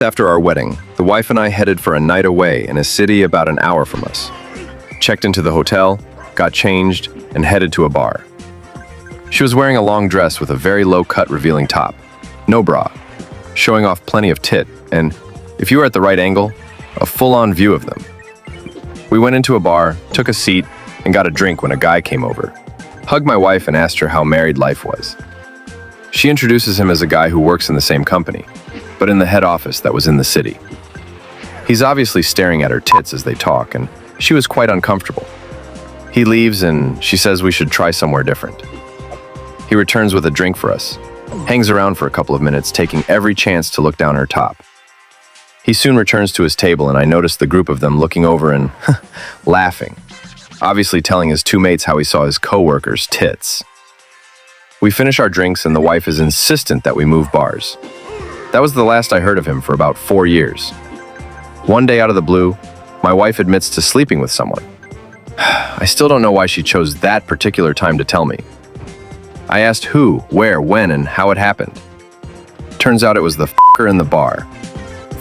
After our wedding, the wife and I headed for a night away in a city about an hour from us. Checked into the hotel, got changed, and headed to a bar. She was wearing a long dress with a very low-cut revealing top, no bra, showing off plenty of tit, and, if you were at the right angle, a full-on view of them. We went into a bar, took a seat, and got a drink when a guy came over, hugged my wife and asked her how married life was. She introduces him as a guy who works in the same company, but in the head office that was in the city. He's obviously staring at her tits as they talk, and she was quite uncomfortable. He leaves and she says we should try somewhere different. He returns with a drink for us, hangs around for a couple of minutes, taking every chance to look down her top. He soon returns to his table and I notice the group of them looking over and laughing, obviously telling his two mates how he saw his co-worker's tits. We finish our drinks and the wife is insistent that we move bars. That was the last I heard of him for about 4 years. One day out of the blue, my wife admits to sleeping with someone. I still don't know why she chose that particular time to tell me. I asked who, where, when, and how it happened. Turns out it was the f***er in the bar.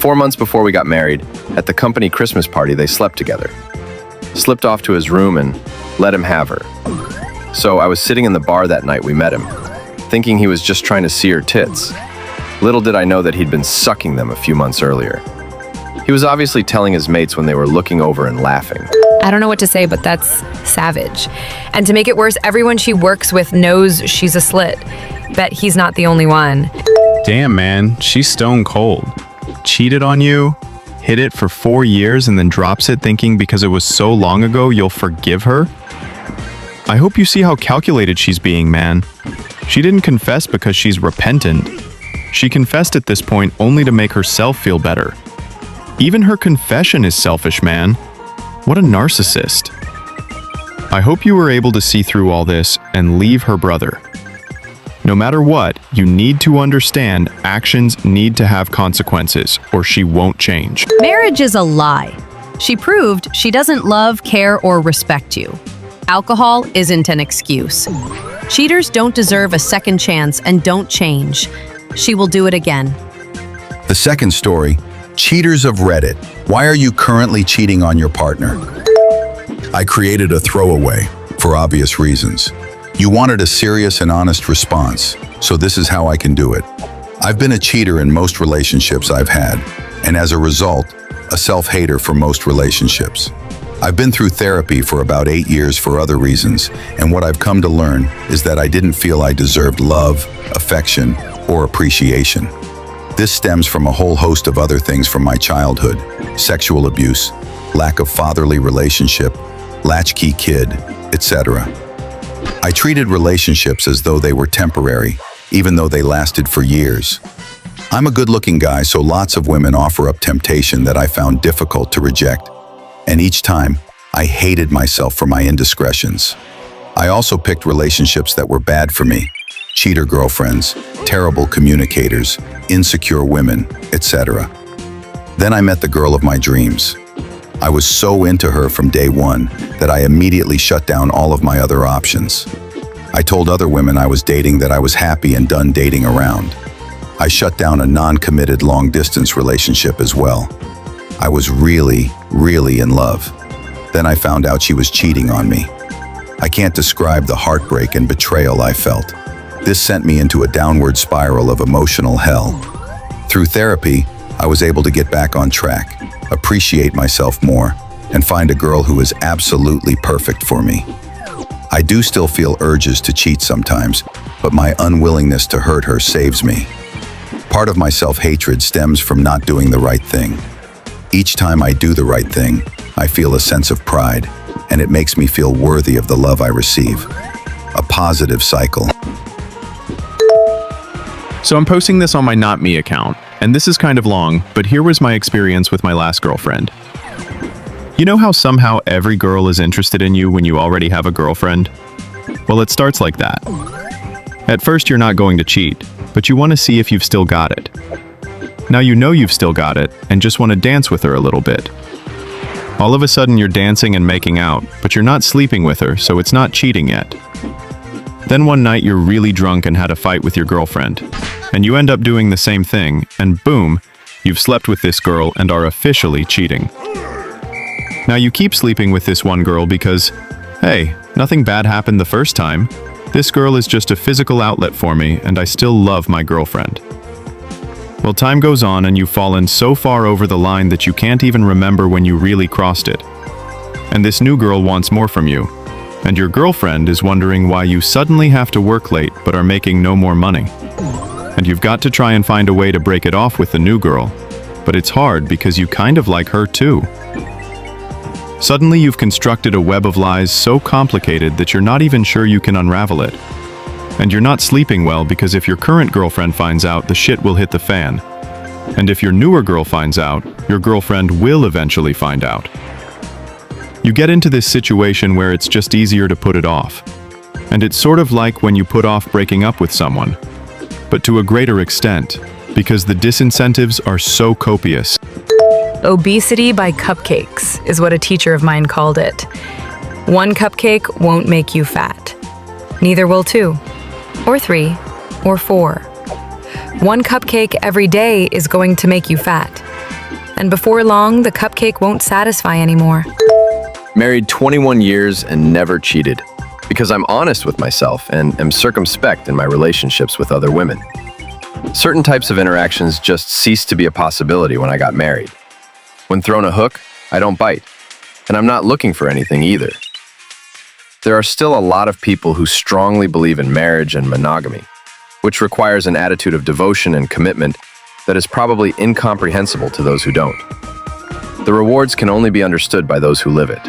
4 months before we got married, at the company Christmas party, they slept together. Slipped off to his room and let him have her. So I was sitting in the bar that night we met him, thinking he was just trying to see her tits. Little did I know that he'd been sucking them a few months earlier. He was obviously telling his mates when they were looking over and laughing. I don't know what to say, but that's savage. And to make it worse, everyone she works with knows she's a slit. Bet he's not the only one. Damn, man, she's stone cold. Cheated on you, hid it for 4 years, and then drops it thinking because it was so long ago you'll forgive her? I hope you see how calculated she's being, man. She didn't confess because she's repentant. She confessed at this point only to make herself feel better. Even her confession is selfish, man. What a narcissist. I hope you were able to see through all this and leave her brother. No matter what, you need to understand actions need to have consequences or she won't change. Marriage is a lie. She proved she doesn't love, care, or respect you. Alcohol isn't an excuse. Cheaters don't deserve a second chance and don't change. She will do it again. The second story, cheaters of Reddit. Why are you currently cheating on your partner? I created a throwaway for obvious reasons. You wanted a serious and honest response, so this is how I can do it. I've been a cheater in most relationships I've had, and as a result, a self-hater for most relationships. I've been through therapy for about 8 years for other reasons, and what I've come to learn is that I didn't feel I deserved love, affection, or appreciation. This stems from a whole host of other things from my childhood: sexual abuse, lack of fatherly relationship, latchkey kid, etc. I treated relationships as though they were temporary, even though they lasted for years. I'm a good-looking guy, so lots of women offer up temptation that I found difficult to reject. And each time, I hated myself for my indiscretions. I also picked relationships that were bad for me: cheater girlfriends, terrible communicators, insecure women, etc. Then I met the girl of my dreams. I was so into her from day one that I immediately shut down all of my other options. I told other women I was dating that I was happy and done dating around. I shut down a non-committed long-distance relationship as well. I was really, really in love. Then I found out she was cheating on me. I can't describe the heartbreak and betrayal I felt. This sent me into a downward spiral of emotional hell. Through therapy, I was able to get back on track, appreciate myself more, and find a girl who is absolutely perfect for me. I do still feel urges to cheat sometimes, but my unwillingness to hurt her saves me. Part of my self-hatred stems from not doing the right thing. Each time I do the right thing, I feel a sense of pride, and it makes me feel worthy of the love I receive. A positive cycle. So I'm posting this on my Not Me account, and this is kind of long, but here was my experience with my last girlfriend. You know how somehow every girl is interested in you when you already have a girlfriend? Well, it starts like that. At first, you're not going to cheat, but you want to see if you've still got it. Now you know you've still got it, and just want to dance with her a little bit. All of a sudden, you're dancing and making out, but you're not sleeping with her, so it's not cheating yet. Then one night, you're really drunk and had a fight with your girlfriend, and you end up doing the same thing, and boom, You've slept with this girl and are officially cheating. Now you keep sleeping with this one girl because, hey, nothing bad happened the first time. This girl is just a physical outlet for me, and I still love my girlfriend. Well, time goes on and you've fallen so far over the line that you can't even remember when you really crossed it. And this new girl wants more from you. And your girlfriend is wondering why you suddenly have to work late but are making no more money. And you've got to try and find a way to break it off with the new girl. But it's hard because you kind of like her too. Suddenly you've constructed a web of lies so complicated that you're not even sure you can unravel it. And you're not sleeping well because if your current girlfriend finds out, the shit will hit the fan. And if your newer girl finds out, your girlfriend will eventually find out. You get into this situation where it's just easier to put it off. And it's sort of like when you put off breaking up with someone, but to a greater extent, because the disincentives are so copious. Obesity by cupcakes is what a teacher of mine called it. One cupcake won't make you fat. Neither will 2, or 3, or 4. One cupcake every day is going to make you fat. And before long, the cupcake won't satisfy anymore. Married 21 years and never cheated, because I'm honest with myself and am circumspect in my relationships with other women. Certain types of interactions just ceased to be a possibility when I got married. When thrown a hook, I don't bite, and I'm not looking for anything either. There are still a lot of people who strongly believe in marriage and monogamy, which requires an attitude of devotion and commitment that is probably incomprehensible to those who don't. The rewards can only be understood by those who live it.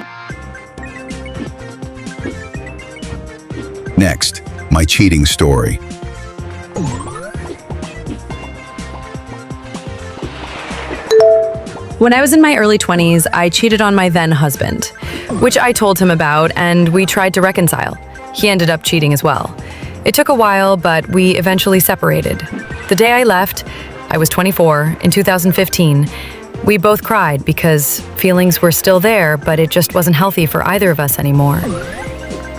Next, my cheating story. When I was in my early 20s, I cheated on my then husband, which I told him about, and we tried to reconcile. He ended up cheating as well. It took a while, but we eventually separated. The day I left, I was 24, in 2015, we both cried because feelings were still there, but it just wasn't healthy for either of us anymore.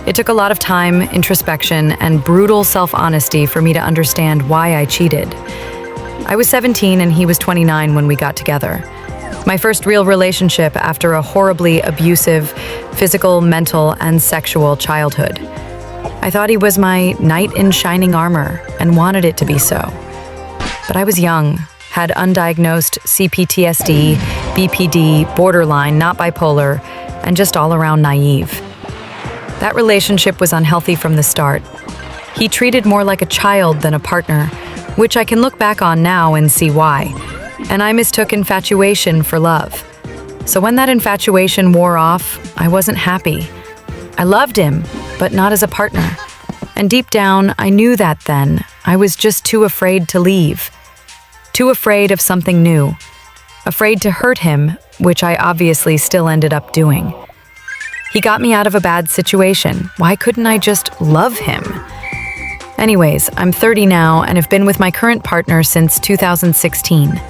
It took a lot of time, introspection, and brutal self-honesty for me to understand why I cheated. I was 17 and he was 29 when we got together. My first real relationship after a horribly abusive physical, mental, and sexual childhood. I thought he was my knight in shining armor and wanted it to be so. But I was young, had undiagnosed CPTSD, BPD, borderline, not bipolar, and just all around naive. That relationship was unhealthy from the start. He treated more like a child than a partner, which I can look back on now and see why. And I mistook infatuation for love. So when that infatuation wore off, I wasn't happy. I loved him, but not as a partner. And deep down, I knew that then. I was just too afraid to leave. Too afraid of something new. Afraid to hurt him, which I obviously still ended up doing. He got me out of a bad situation. Why couldn't I just love him? Anyways, I'm 30 now and have been with my current partner since 2016.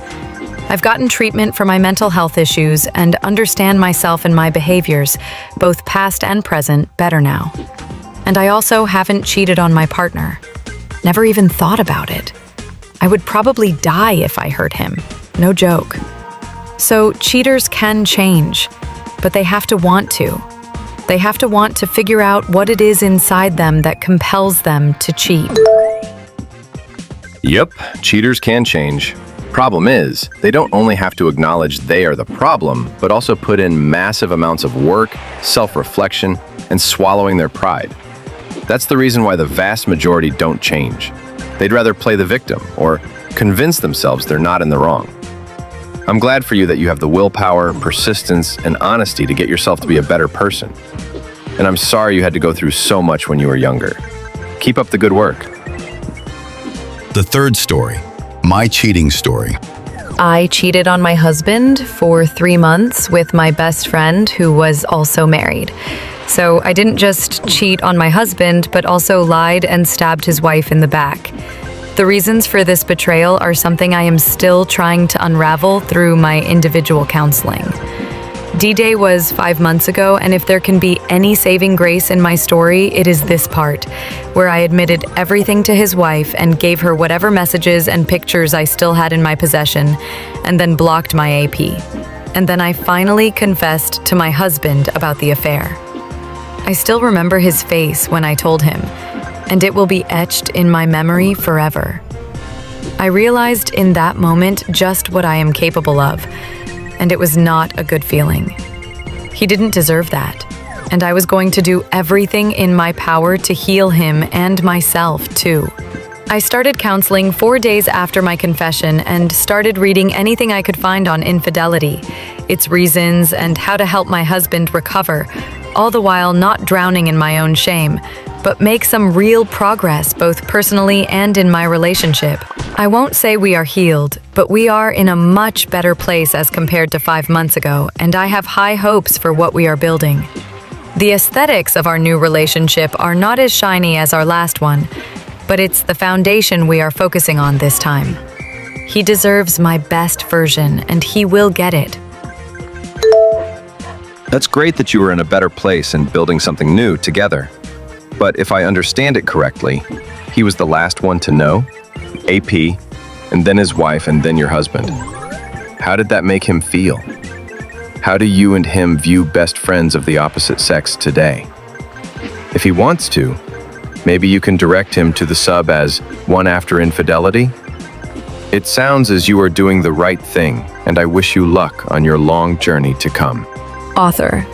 I've gotten treatment for my mental health issues and understand myself and my behaviors, both past and present, better now. And I also haven't cheated on my partner. Never even thought about it. I would probably die if I hurt him. No joke. So cheaters can change, but they have to want to. They have to want to figure out what it is inside them that compels them to cheat. Yep, cheaters can change. Problem is, they don't only have to acknowledge they are the problem, but also put in massive amounts of work, self-reflection, and swallowing their pride. That's the reason why the vast majority don't change. They'd rather play the victim or convince themselves they're not in the wrong. I'm glad for you that you have the willpower, persistence, and honesty to get yourself to be a better person. And I'm sorry you had to go through so much when you were younger. Keep up the good work. The third story, my cheating story. I cheated on my husband for 3 months with my best friend who was also married. So I didn't just cheat on my husband, but also lied and stabbed his wife in the back. The reasons for this betrayal are something I am still trying to unravel through my individual counseling. D-Day was 5 months ago, and if there can be any saving grace in my story, it is this part, where I admitted everything to his wife and gave her whatever messages and pictures I still had in my possession, and then blocked my AP. And then I finally confessed to my husband about the affair. I still remember his face when I told him, and it will be etched in my memory forever. I realized in that moment just what I am capable of, and it was not a good feeling. He didn't deserve that, and I was going to do everything in my power to heal him and myself, too. I started counseling 4 days after my confession and started reading anything I could find on infidelity, its reasons, and how to help my husband recover, all the while not drowning in my own shame, but make some real progress both personally and in my relationship. I won't say we are healed, but we are in a much better place as compared to 5 months ago, and I have high hopes for what we are building. The aesthetics of our new relationship are not as shiny as our last one, but it's the foundation we are focusing on this time. He deserves my best version, and he will get it. That's great that you were in a better place and building something new together. But if I understand it correctly, he was the last one to know? AP, and then his wife, and then your husband. How did that make him feel? How do you and him view best friends of the opposite sex today? If he wants to, maybe you can direct him to the sub as one after infidelity? It sounds as you are doing the right thing, and I wish you luck on your long journey to come. Author.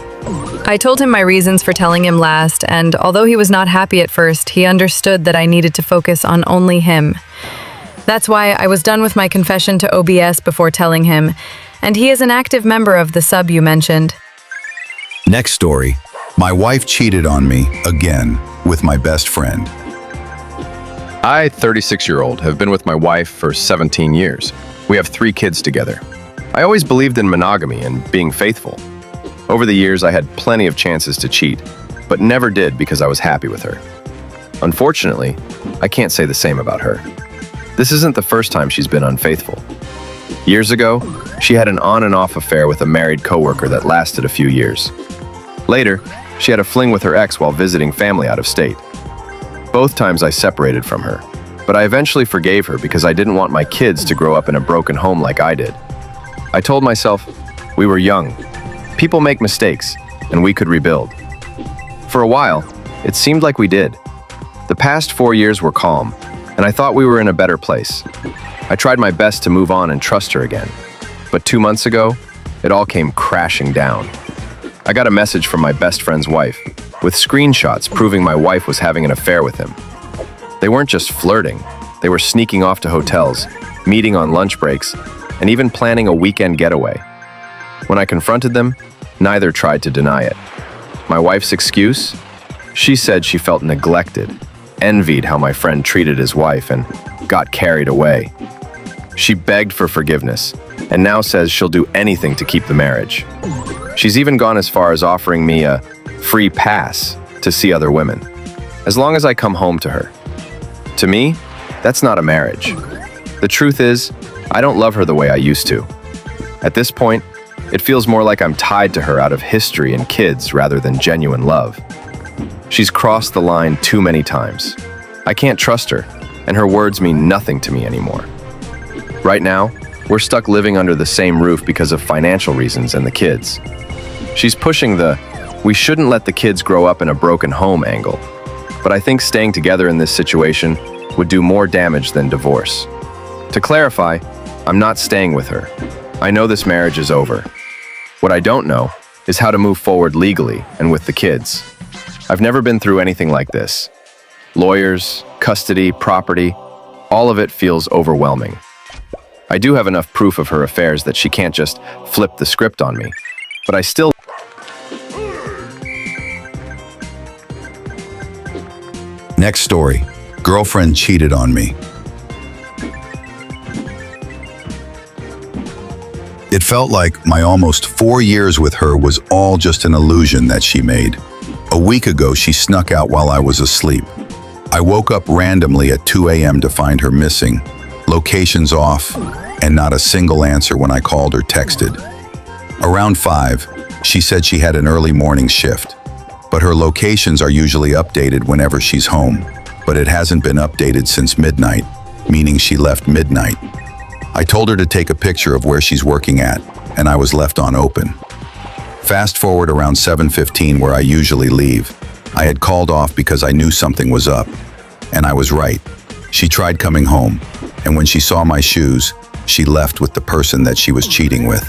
I told him my reasons for telling him last, and although he was not happy at first, he understood that I needed to focus on only him. That's why I was done with my confession to OBS before telling him, and he is an active member of the sub you mentioned. Next story. My wife cheated on me, again, with my best friend. I, 36-year-old, have been with my wife for 17 years. We have 3 kids together. I always believed in monogamy and being faithful. Over the years, I had plenty of chances to cheat, but never did because I was happy with her. Unfortunately, I can't say the same about her. This isn't the first time she's been unfaithful. Years ago, she had an on and off affair with a married coworker that lasted a few years. Later, she had a fling with her ex while visiting family out of state. Both times I separated from her, but I eventually forgave her because I didn't want my kids to grow up in a broken home like I did. I told myself, we were young. People make mistakes, and we could rebuild. For a while, it seemed like we did. The past 4 years were calm, and I thought we were in a better place. I tried my best to move on and trust her again. But 2 months ago, it all came crashing down. I got a message from my best friend's wife, with screenshots proving my wife was having an affair with him. They weren't just flirting, they were sneaking off to hotels, meeting on lunch breaks, and even planning a weekend getaway. When I confronted them, neither tried to deny it. My wife's excuse? She said she felt neglected, envied how my friend treated his wife, and got carried away. She begged for forgiveness, and now says she'll do anything to keep the marriage. She's even gone as far as offering me a free pass to see other women, as long as I come home to her. To me, that's not a marriage. The truth is, I don't love her the way I used to. At this point, it feels more like I'm tied to her out of history and kids rather than genuine love. She's crossed the line too many times. I can't trust her, and her words mean nothing to me anymore. Right now, we're stuck living under the same roof because of financial reasons and the kids. She's pushing the, we shouldn't let the kids grow up in a broken home angle, but I think staying together in this situation would do more damage than divorce. To clarify, I'm not staying with her. I know this marriage is over. What I don't know is how to move forward legally and with the kids. I've never been through anything like this. Lawyers, custody, property, all of it feels overwhelming. I do have enough proof of her affairs that she can't just flip the script on me, but I still... Next story. Girlfriend cheated on me. It felt like my almost 4 years with her was all just an illusion that she made. A week ago, she snuck out while I was asleep. I woke up randomly at 2 a.m. to find her missing, locations off, and not a single answer when I called or texted. Around 5, She said she had an early morning shift, but her locations are usually updated whenever she's home, but it hasn't been updated since midnight, meaning she left midnight. I told her to take a picture of where she's working at, and I was left on open. Fast forward around 7:15 where I usually leave. I had called off because I knew something was up, and I was right. She tried coming home, and when she saw my shoes, she left with the person that she was cheating with.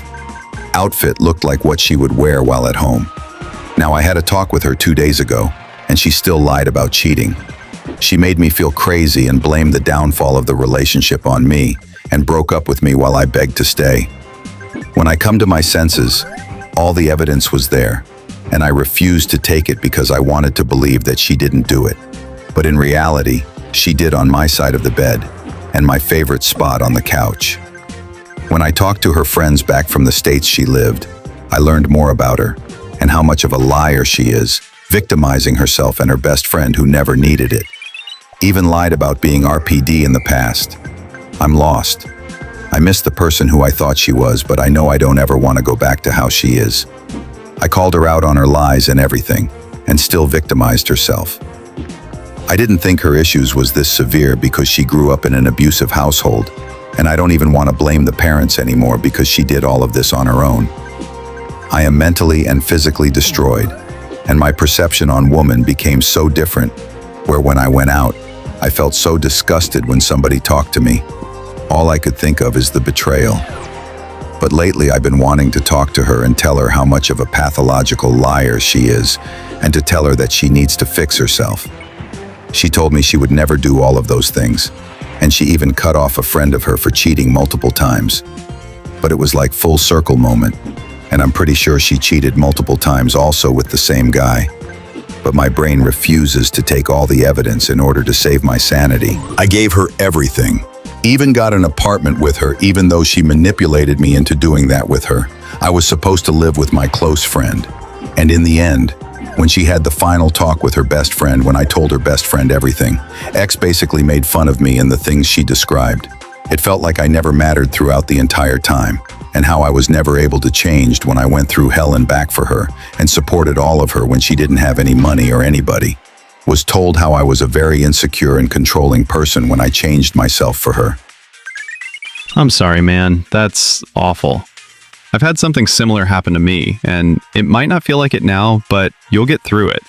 Outfit looked like what she would wear while at home. Now, I had a talk with her 2 days ago, and she still lied about cheating. She made me feel crazy and blamed the downfall of the relationship on me and broke up with me while I begged to stay. When I come to my senses, all the evidence was there, and I refused to take it because I wanted to believe that she didn't do it. But in reality, she did on my side of the bed, and my favorite spot on the couch. When I talked to her friends back from the States she lived, I learned more about her and how much of a liar she is, victimizing herself and her best friend who never needed it. Even lied about being RPD in the past. I'm lost. I miss the person who I thought she was, but I know I don't ever want to go back to how she is. I called her out on her lies and everything, and still victimized herself. I didn't think her issues was this severe because she grew up in an abusive household, and I don't even want to blame the parents anymore because she did all of this on her own. I am mentally and physically destroyed, and my perception on woman became so different, where when I went out, I felt so disgusted when somebody talked to me. All I could think of is the betrayal. But lately I've been wanting to talk to her and tell her how much of a pathological liar she is, and to tell her that she needs to fix herself. She told me she would never do all of those things, and she even cut off a friend of her for cheating multiple times. But it was like full circle moment, and I'm pretty sure she cheated multiple times also with the same guy. But my brain refuses to take all the evidence in order to save my sanity. I gave her everything, even got an apartment with her even though she manipulated me into doing that with her. I was supposed to live with my close friend, and in the end, when she had the final talk with her best friend, when I told her best friend everything, X basically made fun of me and the things she described. It felt like I never mattered throughout the entire time, and how I was never able to change when I went through hell and back for her, and supported all of her when she didn't have any money or anybody. Was told how I was a very insecure and controlling person when I changed myself for her. I'm sorry, man. That's awful. I've had something similar happen to me, and it might not feel like it now, but you'll get through it.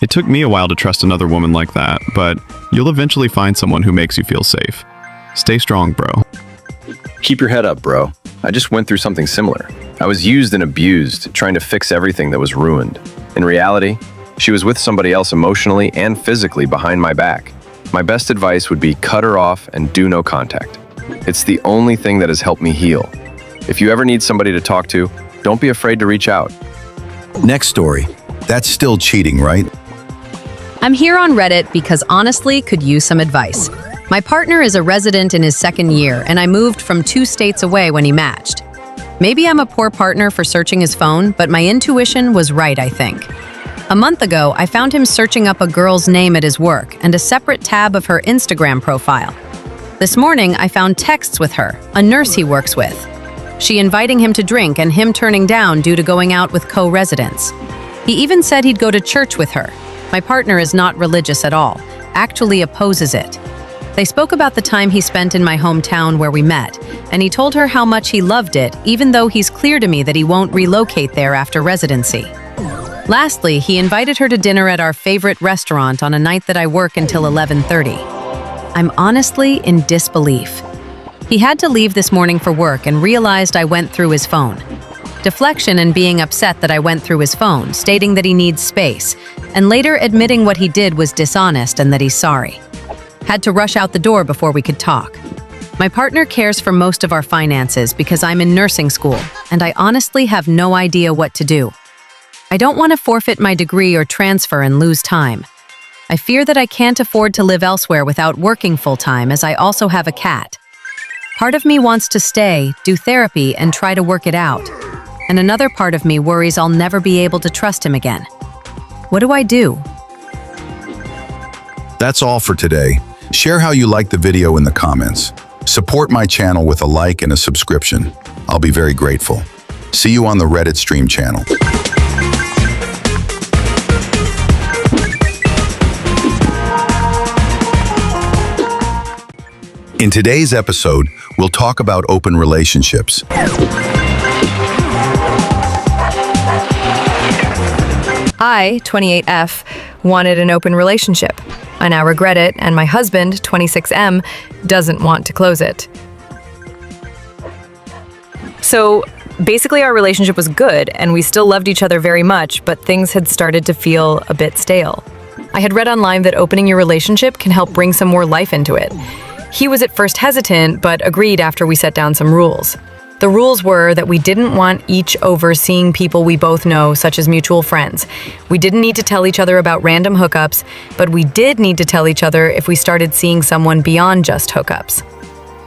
It took me a while to trust another woman like that, but you'll eventually find someone who makes you feel safe. Stay strong, bro. Keep your head up, bro. I just went through something similar. I was used and abused, trying to fix everything that was ruined. In reality, she was with somebody else emotionally and physically behind my back. My best advice would be cut her off and do no contact. It's the only thing that has helped me heal. If you ever need somebody to talk to, don't be afraid to reach out. Next story. That's still cheating, right? I'm here on Reddit because honestly could use some advice. My partner is a resident in his second year, and I moved from 2 states away when he matched. Maybe I'm a poor partner for searching his phone, but my intuition was right, I think. A month ago, I found him searching up a girl's name at his work and a separate tab of her Instagram profile. This morning, I found texts with her, a nurse he works with. She inviting him to drink and him turning down due to going out with co-residents. He even said he'd go to church with her. My partner is not religious at all, actually opposes it. They spoke about the time he spent in my hometown where we met, and he told her how much he loved it, even though he's clear to me that he won't relocate there after residency. Lastly, he invited her to dinner at our favorite restaurant on a night that I work until 11:30. I'm honestly in disbelief. He had to leave this morning for work and realized I went through his phone. Deflection and being upset that I went through his phone, stating that he needs space, and later admitting what he did was dishonest and that he's sorry. Had to rush out the door before we could talk. My partner cares for most of our finances because I'm in nursing school, and I honestly have no idea what to do. I don't want to forfeit my degree or transfer and lose time. I fear that I can't afford to live elsewhere without working full-time, as I also have a cat. Part of me wants to stay, do therapy, and try to work it out. And another part of me worries I'll never be able to trust him again. What do I do? That's all for today. Share how you liked the video in the comments. Support my channel with a like and a subscription. I'll be very grateful. See you on the Reddit stream channel. In today's episode, we'll talk about open relationships. I, 28F, wanted an open relationship. I now regret it, and my husband, 26M, doesn't want to close it. So basically, our relationship was good, and we still loved each other very much, but things had started to feel a bit stale. I had read online that opening your relationship can help bring some more life into it. He was at first hesitant, but agreed after we set down some rules. The rules were that we didn't want each overseeing people we both know, such as mutual friends. We didn't need to tell each other about random hookups, but we did need to tell each other if we started seeing someone beyond just hookups.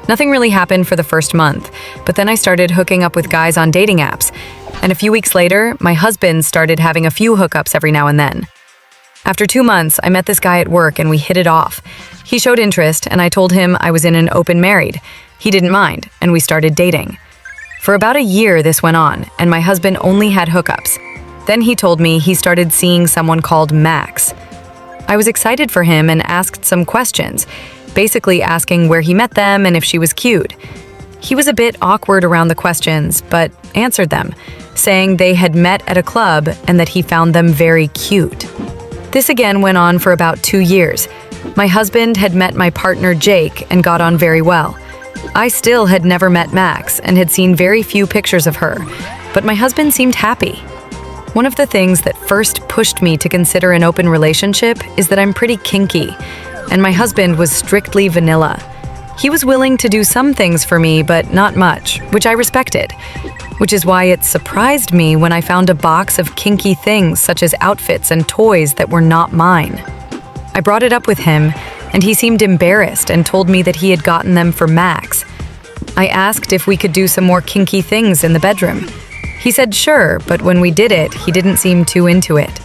Nothing really happened for the first month, but then I started hooking up with guys on dating apps, and a few weeks later, my husband started having a few hookups every now and then. After 2 months, I met this guy at work and we hit it off. He showed interest, and I told him I was in an open married. He didn't mind, and we started dating. For about a year, this went on, and my husband only had hookups. Then he told me he started seeing someone called Max. I was excited for him and asked some questions, basically asking where he met them and if she was cute. He was a bit awkward around the questions, but answered them, saying they had met at a club and that he found them very cute. This again went on for about 2 years. My husband had met my partner Jake and got on very well. I still had never met Max and had seen very few pictures of her, but my husband seemed happy. One of the things that first pushed me to consider an open relationship is that I'm pretty kinky, and my husband was strictly vanilla. He was willing to do some things for me, but not much, which I respected, which is why it surprised me when I found a box of kinky things such as outfits and toys that were not mine. I brought it up with him, and he seemed embarrassed and told me that he had gotten them for Max. I asked if we could do some more kinky things in the bedroom. He said sure, but when we did it, he didn't seem too into it.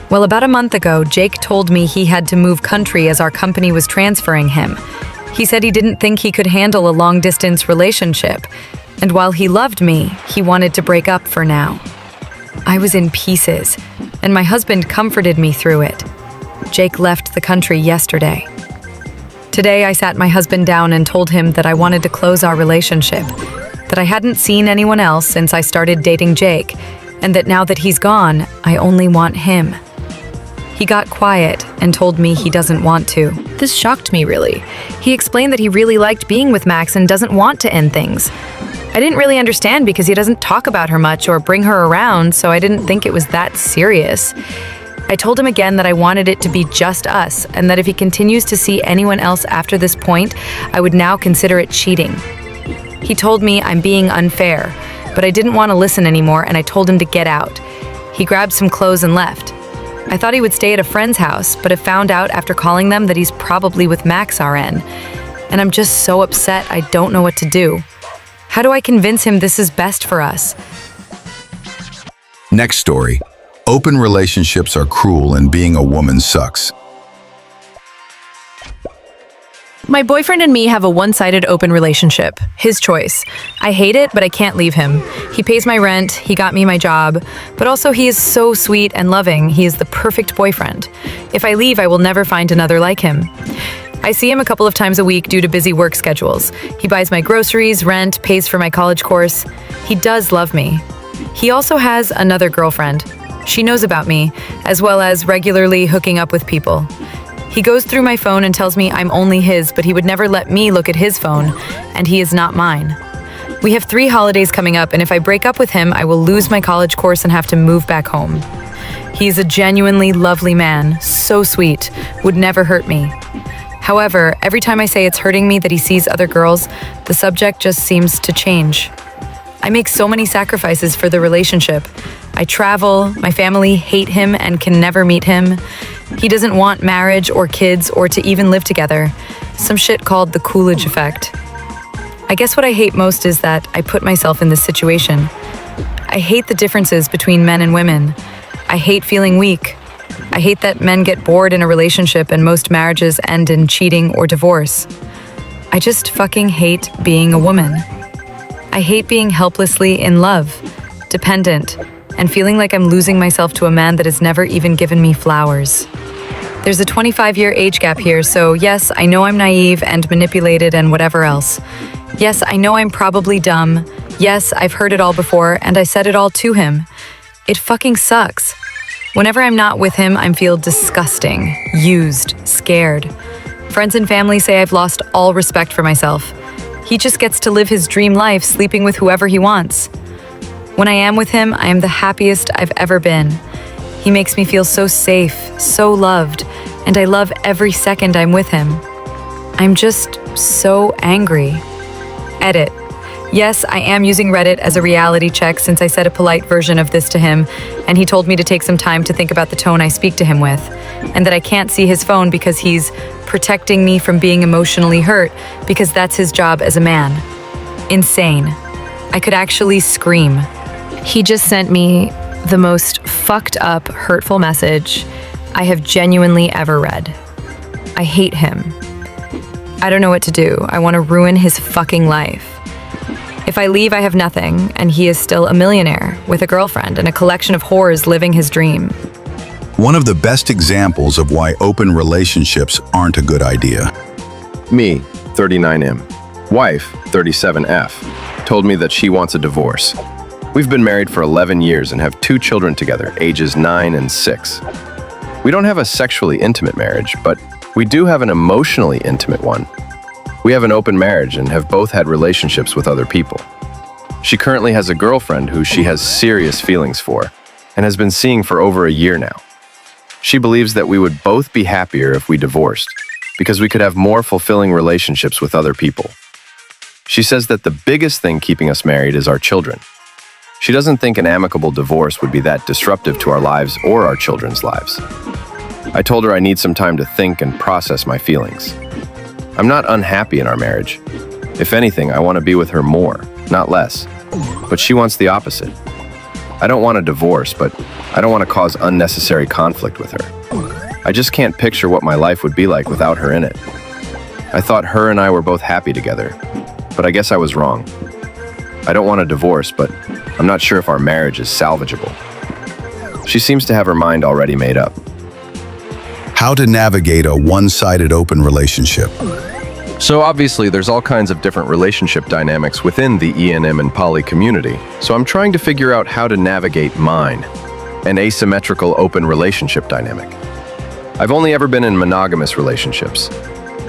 Well, about a month ago, Jake told me he had to move country as our company was transferring him. He said he didn't think he could handle a long-distance relationship, and while he loved me, he wanted to break up for now. I was in pieces, and my husband comforted me through it. Jake left the country yesterday. Today, I sat my husband down and told him that I wanted to close our relationship, that I hadn't seen anyone else since I started dating Jake, and that now that he's gone, I only want him. He got quiet and told me he doesn't want to. This shocked me, really. He explained that he really liked being with Max and doesn't want to end things. I didn't really understand because he doesn't talk about her much or bring her around, so I didn't think it was that serious. I told him again that I wanted it to be just us, and that if he continues to see anyone else after this point, I would now consider it cheating. He told me I'm being unfair, but I didn't want to listen anymore, and I told him to get out. He grabbed some clothes and left. I thought he would stay at a friend's house, but have found out after calling them that he's probably with Max RN. And I'm just so upset I don't know what to do. How do I convince him this is best for us? Next story. Open relationships are cruel and being a woman sucks. My boyfriend and me have a one-sided open relationship. His choice. I hate it, but I can't leave him. He pays my rent, he got me my job, but also he is so sweet and loving. He is the perfect boyfriend. If I leave, I will never find another like him. I see him a couple of times a week due to busy work schedules. He buys my groceries, rent, pays for my college course. He does love me. He also has another girlfriend. She knows about me, as well as regularly hooking up with people. He goes through my phone and tells me I'm only his, but he would never let me look at his phone, and he is not mine. We have 3 holidays coming up, and if I break up with him, I will lose my college course and have to move back home. He's a genuinely lovely man, so sweet, would never hurt me. However, every time I say it's hurting me that he sees other girls, the subject just seems to change. I make so many sacrifices for the relationship. I travel, my family hate him and can never meet him. He doesn't want marriage or kids or to even live together. Some shit called the Coolidge effect. I guess what I hate most is that I put myself in this situation. I hate the differences between men and women. I hate feeling weak. I hate that men get bored in a relationship and most marriages end in cheating or divorce. I just fucking hate being a woman. I hate being helplessly in love. dependent, and feeling like I'm losing myself to a man that has never even given me flowers. There's a 25-year age gap here, so yes, I know I'm naive and manipulated and whatever else. Yes, I know I'm probably dumb. Yes, I've heard it all before, and I said it all to him. It fucking sucks. Whenever I'm not with him, I feel disgusting, used, scared. Friends and family say I've lost all respect for myself. He just gets to live his dream life, sleeping with whoever he wants. When I am with him, I am the happiest I've ever been. He makes me feel so safe, so loved, and I love every second I'm with him. I'm just so angry. Edit. Yes, I am using Reddit as a reality check since I said a polite version of this to him, and he told me to take some time to think about the tone I speak to him with, and that I can't see his phone because he's protecting me from being emotionally hurt because that's his job as a man. Insane. I could actually scream. He just sent me the most fucked up, hurtful message I have genuinely ever read. I hate him. I don't know what to do. I want to ruin his fucking life. If I leave, I have nothing, and he is still a millionaire with a girlfriend and a collection of whores living his dream. One of the best examples of why open relationships aren't a good idea. Me, 39M. Wife, 37F, told me that she wants a divorce. We've been married for 11 years and have 2 children together, ages 9 and 6. We don't have a sexually intimate marriage, but we do have an emotionally intimate one. We have an open marriage and have both had relationships with other people. She currently has a girlfriend who she has serious feelings for and has been seeing for over a year now. She believes that we would both be happier if we divorced because we could have more fulfilling relationships with other people. She says that the biggest thing keeping us married is our children. She doesn't think an amicable divorce would be that disruptive to our lives or our children's lives. I told her I need some time to think and process my feelings. I'm not unhappy in our marriage. If anything, I want to be with her more, not less. But she wants the opposite. I don't want a divorce, but I don't want to cause unnecessary conflict with her. I just can't picture what my life would be like without her in it. I thought her and I were both happy together, but I guess I was wrong. I don't want a divorce, but I'm not sure if our marriage is salvageable. She seems to have her mind already made up. How to navigate a one-sided open relationship. So obviously there's all kinds of different relationship dynamics within the ENM and poly community, so I'm trying to figure out how to navigate mine, an asymmetrical open relationship dynamic. I've only ever been in monogamous relationships.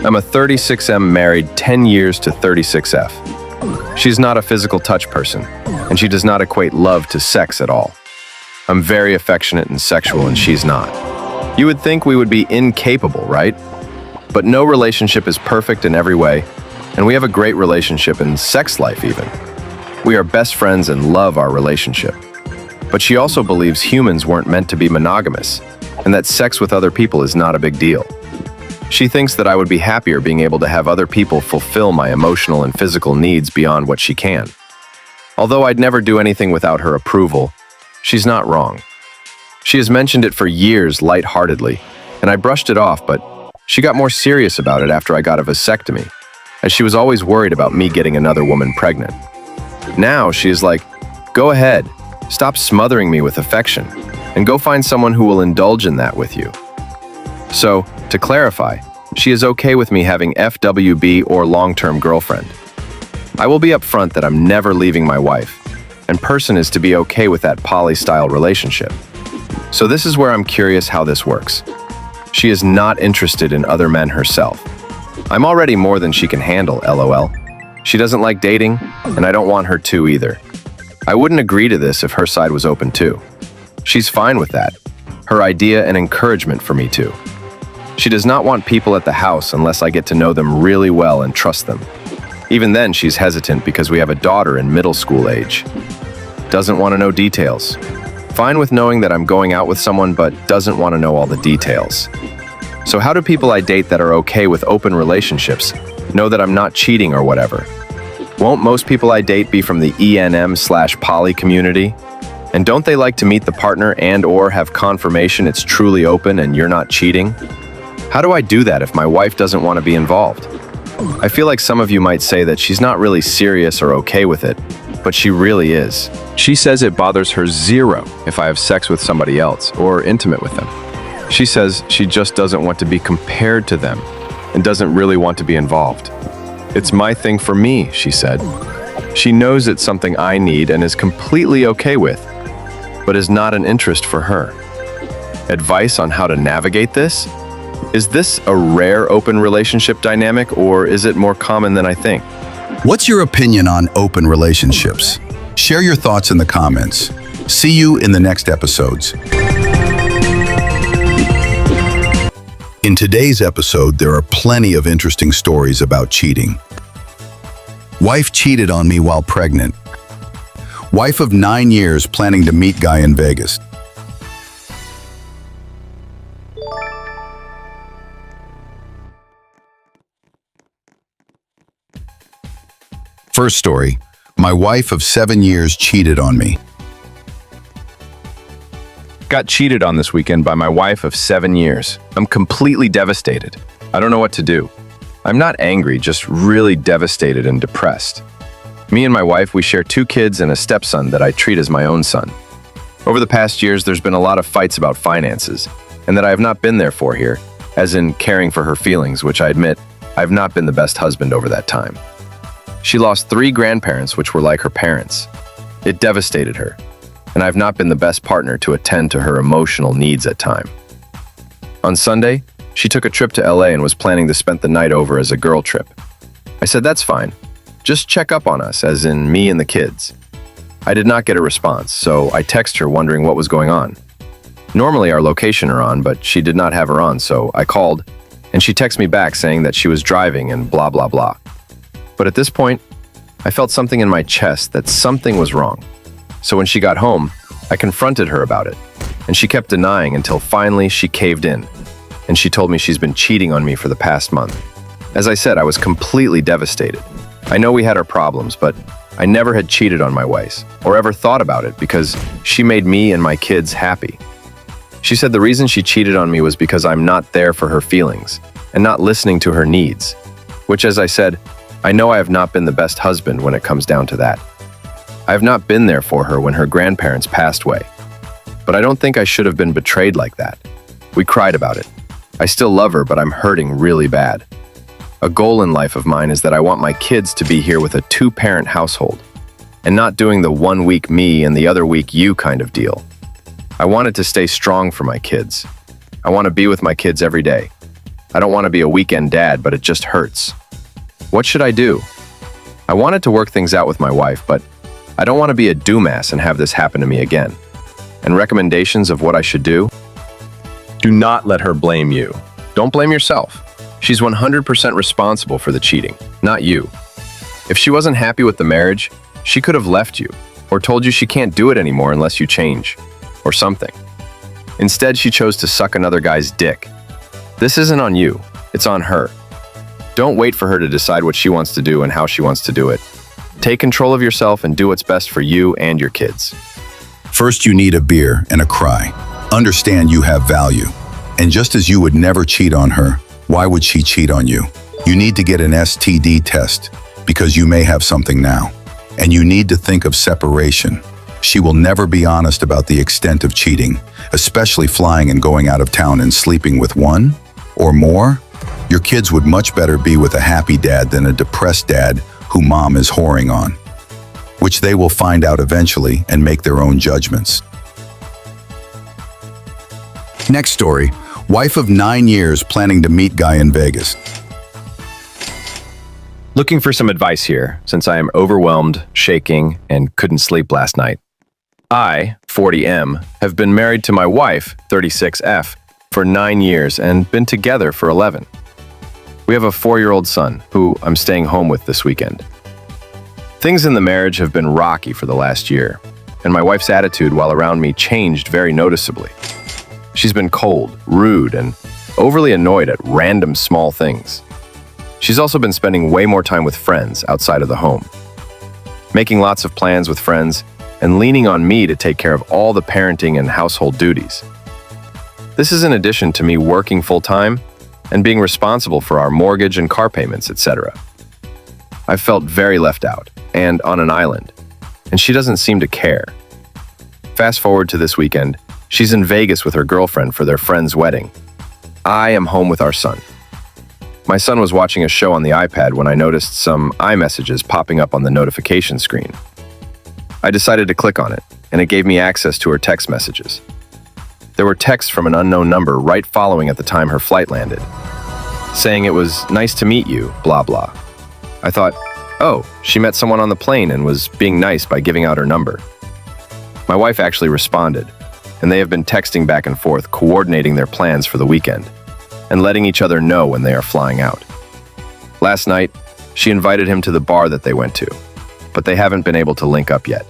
I'm a 36M married 10 years to 36F. She's not a physical touch person, and she does not equate love to sex at all. I'm very affectionate and sexual, and she's not. You would think we would be incapable, right? But no relationship is perfect in every way, and we have a great relationship in sex life even. We are best friends and love our relationship. But she also believes humans weren't meant to be monogamous, and that sex with other people is not a big deal. She thinks that I would be happier being able to have other people fulfill my emotional and physical needs beyond what she can. Although I'd never do anything without her approval, she's not wrong. She has mentioned it for years lightheartedly, and I brushed it off, but she got more serious about it after I got a vasectomy, as she was always worried about me getting another woman pregnant. Now she is like, go ahead, stop smothering me with affection, and go find someone who will indulge in that with you. So, to clarify, she is okay with me having FWB or long-term girlfriend. I will be upfront that I'm never leaving my wife, and Person is to be okay with that poly-style relationship. So this is where I'm curious how this works. She is not interested in other men herself. I'm already more than she can handle, LOL. She doesn't like dating, and I don't want her to either. I wouldn't agree to this if her side was open too. She's fine with that. Her idea and encouragement for me too. She does not want people at the house unless I get to know them really well and trust them. Even then, she's hesitant because we have a daughter in middle school age. Doesn't want to know details. Fine with knowing that I'm going out with someone, but doesn't want to know all the details. So how do people I date that are okay with open relationships know that I'm not cheating or whatever? Won't most people I date be from the ENM/poly community? And don't they like to meet the partner and/or have confirmation it's truly open and you're not cheating? How do I do that if my wife doesn't want to be involved? I feel like some of you might say that she's not really serious or okay with it, but she really is. She says it bothers her zero if I have sex with somebody else or intimate with them. She says she just doesn't want to be compared to them and doesn't really want to be involved. It's my thing for me, she said. She knows it's something I need and is completely okay with, but is not an interest for her. Advice on how to navigate this? Is this a rare open relationship dynamic, or is it more common than I think? What's your opinion on open relationships? Share your thoughts in the comments. See you in the next episodes. In today's episode, there are plenty of interesting stories about cheating. Wife cheated on me while pregnant. Wife of 9 years planning to meet guy in Vegas. First story, my wife of 7 years cheated on me. Got cheated on this weekend by my wife of 7 years. I'm completely devastated. I don't know what to do. I'm not angry, just really devastated and depressed. Me and my wife, we share 2 kids and a stepson that I treat as my own son. Over the past years, there's been a lot of fights about finances, and that I have not been there for here, as in caring for her feelings, which I admit, I have not been the best husband over that time. She lost 3 grandparents, which were like her parents. It devastated her, and I've not been the best partner to attend to her emotional needs at time. On Sunday, she took a trip to LA and was planning to spend the night over as a girl trip. I said, that's fine. Just check up on us, as in me and the kids. I did not get a response, so I texted her wondering what was going on. Normally our location are on, but she did not have her on, so I called, and she texted me back saying that she was driving and blah blah blah. But at this point, I felt something in my chest that something was wrong. So when she got home, I confronted her about it, and she kept denying until finally she caved in, and she told me she's been cheating on me for the past month. As I said, I was completely devastated. I know we had our problems, but I never had cheated on my wife, or ever thought about it, because she made me and my kids happy. She said the reason she cheated on me was because I'm not there for her feelings, and not listening to her needs, which, as I said, I know I have not been the best husband when it comes down to that. I have not been there for her when her grandparents passed away. But I don't think I should have been betrayed like that. We cried about it. I still love her, but I'm hurting really bad. A goal in life of mine is that I want my kids to be here with a 2-parent household, and not doing the 1 week me and the other week you kind of deal. I wanted to stay strong for my kids. I want to be with my kids every day. I don't want to be a weekend dad, but it just hurts. What should I do? I wanted to work things out with my wife, but I don't want to be a doomass and have this happen to me again. And recommendations of what I should do? Do not let her blame you. Don't blame yourself. She's 100% responsible for the cheating, not you. If she wasn't happy with the marriage, she could have left you, or told you she can't do it anymore unless you change, or something. Instead, she chose to suck another guy's dick. This isn't on you, it's on her. Don't wait for her to decide what she wants to do and how she wants to do it. Take control of yourself and do what's best for you and your kids. First, you need a beer and a cry. Understand you have value. And just as you would never cheat on her, why would she cheat on you? You need to get an STD test because you may have something now. And you need to think of separation. She will never be honest about the extent of cheating, especially flying and going out of town and sleeping with one or more. Your kids would much better be with a happy dad than a depressed dad who mom is whoring on, which they will find out eventually and make their own judgments. Next story, wife of 9 years planning to meet guy in Vegas. Looking for some advice here, since I am overwhelmed, shaking, and couldn't sleep last night. I, 40M, have been married to my wife, 36F, for 9 years and been together for 11. We have a 4-year-old son, who I'm staying home with this weekend. Things in the marriage have been rocky for the last year, and my wife's attitude while around me changed very noticeably. She's been cold, rude, and overly annoyed at random small things. She's also been spending way more time with friends outside of the home, making lots of plans with friends, and leaning on me to take care of all the parenting and household duties. This is in addition to me working full-time and being responsible for our mortgage and car payments, etc. I felt very left out and on an island. and she doesn't seem to care. Fast forward to this weekend, she's in Vegas with her girlfriend for their friend's wedding. I am home with our son. My son was watching a show on the iPad when I noticed some iMessages popping up on the notification screen. I decided to click on it, and it gave me access to her text messages. There were texts from an unknown number right following at the time her flight landed, saying it was nice to meet you, blah blah. I thought, oh, she met someone on the plane and was being nice by giving out her number. My wife actually responded, and they have been texting back and forth, coordinating their plans for the weekend, and letting each other know when they are flying out. Last night, she invited him to the bar that they went to, but they haven't been able to link up yet.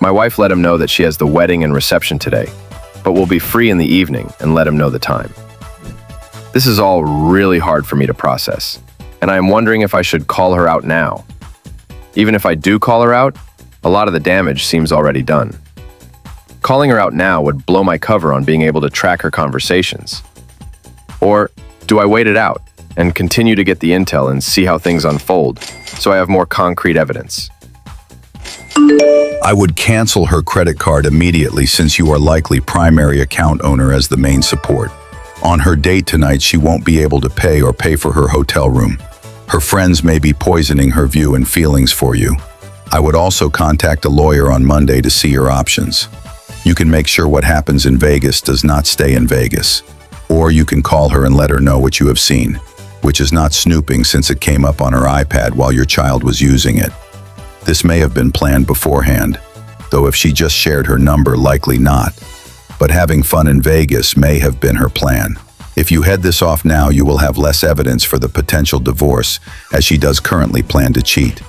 My wife let him know that she has the wedding and reception today, but will be free in the evening and let him know the time. This is all really hard for me to process, and I am wondering if I should call her out now. Even if I do call her out, a lot of the damage seems already done. Calling her out now would blow my cover on being able to track her conversations. Or do I wait it out and continue to get the intel and see how things unfold so I have more concrete evidence? I would cancel her credit card immediately since you are likely primary account owner as the main support. On her date tonight, she won't be able to pay for her hotel room. Her friends may be poisoning her view and feelings for you. I would also contact a lawyer on Monday to see your options. You can make sure what happens in Vegas does not stay in Vegas. Or you can call her and let her know what you have seen, which is not snooping since it came up on her iPad while your child was using it. This may have been planned beforehand, though if she just shared her number, likely not. But having fun in Vegas may have been her plan. If you head this off now, you will have less evidence for the potential divorce, as she does currently plan to cheat.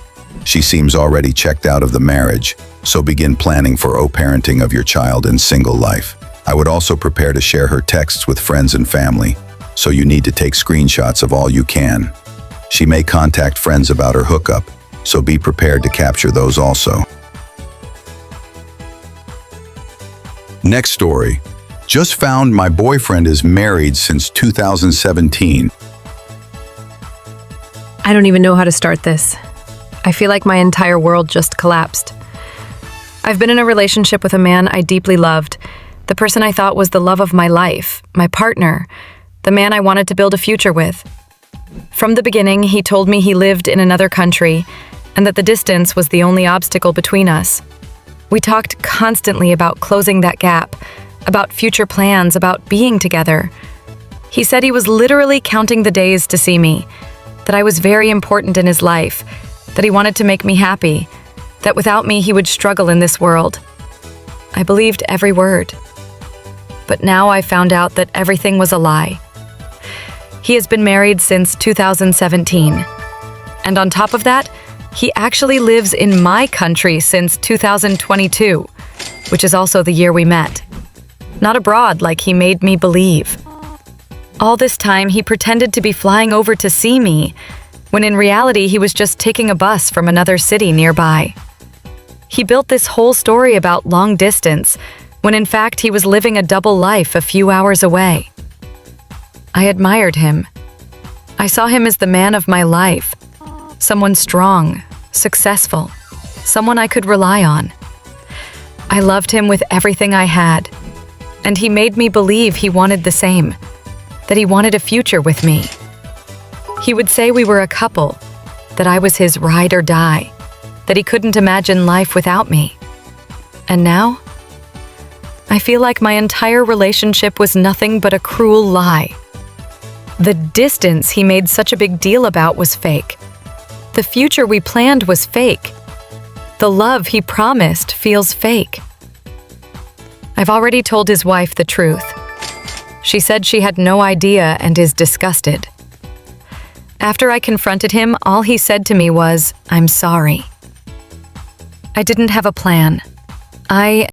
She seems already checked out of the marriage, so begin planning for parenting of your child in single life. I would also prepare to share her texts with friends and family, so you need to take screenshots of all you can. She may contact friends about her hookup, so be prepared to capture those also. Next story. Just found my boyfriend is married since 2017. I don't even know how to start this. I feel like my entire world just collapsed. I've been in a relationship with a man I deeply loved, the person I thought was the love of my life, my partner, the man I wanted to build a future with. From the beginning, he told me he lived in another country and that the distance was the only obstacle between us. We talked constantly about closing that gap, about future plans, about being together. He said he was literally counting the days to see me, that I was very important in his life, that he wanted to make me happy, that without me he would struggle in this world. I believed every word. But now I found out that everything was a lie. He has been married since 2017. And on top of that, he actually lives in my country since 2022, which is also the year we met. Not abroad like he made me believe. All this time, he pretended to be flying over to see me, when in reality, he was just taking a bus from another city nearby. He built this whole story about long distance, when in fact he was living a double life a few hours away. I admired him. I saw him as the man of my life, someone strong, successful, someone I could rely on. I loved him with everything I had, and he made me believe he wanted the same, that he wanted a future with me. He would say we were a couple, that I was his ride or die, that he couldn't imagine life without me. And now, I feel like my entire relationship was nothing but a cruel lie. The distance he made such a big deal about was fake. The future we planned was fake. The love he promised feels fake. I've already told his wife the truth. She said she had no idea and is disgusted. After I confronted him, all he said to me was, "I'm sorry." I didn't have a plan. I